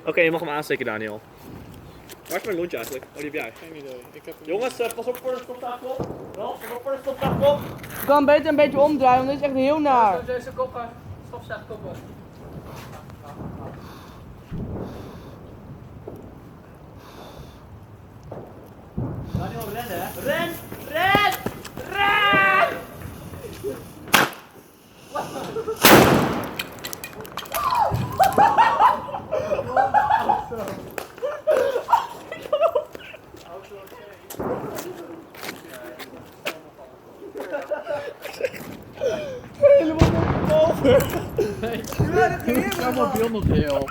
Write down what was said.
Oké, je mag hem aansteken, Daniel. Waar is mijn lontje eigenlijk? Oh, die heb jij. Geen idee. Ik heb Jongens, pas op voor de stoptafel. Wel, pas op voor de stoptafel. Je kan beter een beetje omdraaien, want dit is echt heel naar. Deze koppen, stofzuigkoppen. Daniel, rennen hè. Ren! Ren! Ren! Helemaal over. Nee, ik ga mobiel nog heel.